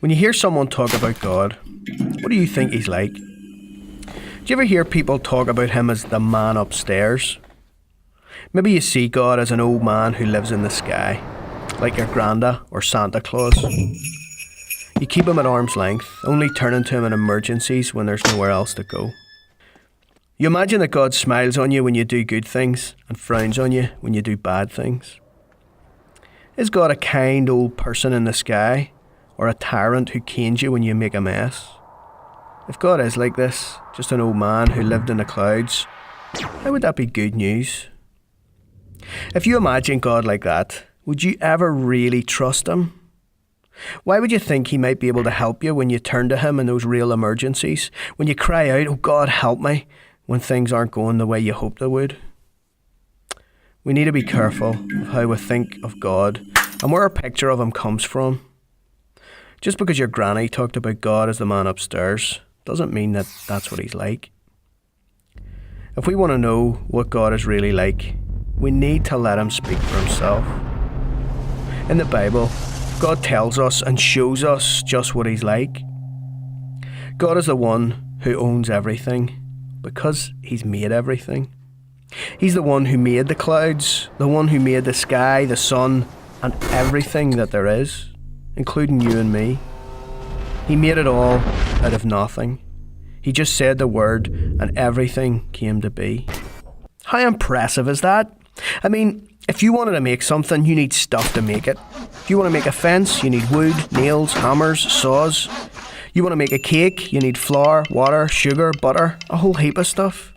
When you hear someone talk about God, what do you think he's like? Do you ever hear people talk about him as the man upstairs? Maybe you see God as an old man who lives in the sky, like your granda or Santa Claus. You keep him at arm's length, only turning to him in emergencies when there's nowhere else to go. You imagine that God smiles on you when you do good things and frowns on you when you do bad things. Is God a kind old person in the sky, or a tyrant who canes you when you make a mess? If God is like this, just an old man who lived in the clouds, how would that be good news? If you imagine God like that, would you ever really trust him? Why would you think he might be able to help you when you turn to him in those real emergencies? When you cry out, "Oh God, help me," when things aren't going the way you hoped they would? We need to be careful of how we think of God and where our picture of him comes from. Just because your granny talked about God as the man upstairs doesn't mean that that's what he's like. If we want to know what God is really like, we need to let him speak for himself. In the Bible, God tells us and shows us just what he's like. God is the one who owns everything because he's made everything. He's the one who made the clouds, the one who made the sky, the sun, and everything that there is, including you and me. He made it all out of nothing. He just said the word and everything came to be. How impressive is that? I mean, if you wanted to make something, you need stuff to make it. If you want to make a fence, you need wood, nails, hammers, saws. You want to make a cake, you need flour, water, sugar, butter, a whole heap of stuff.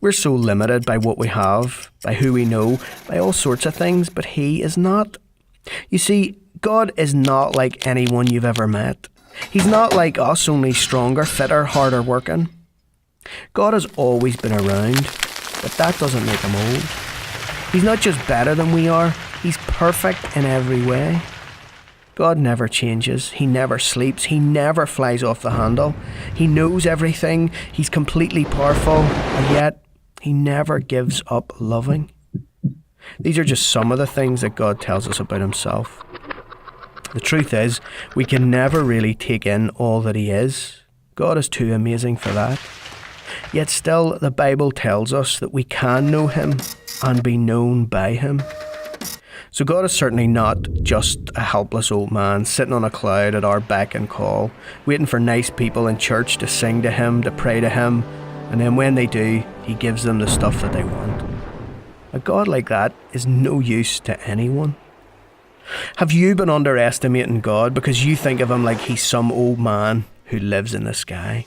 We're so limited by what we have, by who we know, by all sorts of things, but he is not. You see, God is not like anyone you've ever met. He's not like us, only stronger, fitter, harder working. God has always been around, but that doesn't make him old. He's not just better than we are, he's perfect in every way. God never changes, he never sleeps, he never flies off the handle. He knows everything, he's completely powerful, and yet he never gives up loving. These are just some of the things that God tells us about himself. The truth is, we can never really take in all that he is. God is too amazing for that. Yet still, the Bible tells us that we can know him and be known by him. So God is certainly not just a helpless old man sitting on a cloud at our beck and call, waiting for nice people in church to sing to him, to pray to him, and then when they do, he gives them the stuff that they want. A God like that is no use to anyone. Have you been underestimating God because you think of him like he's some old man who lives in the sky?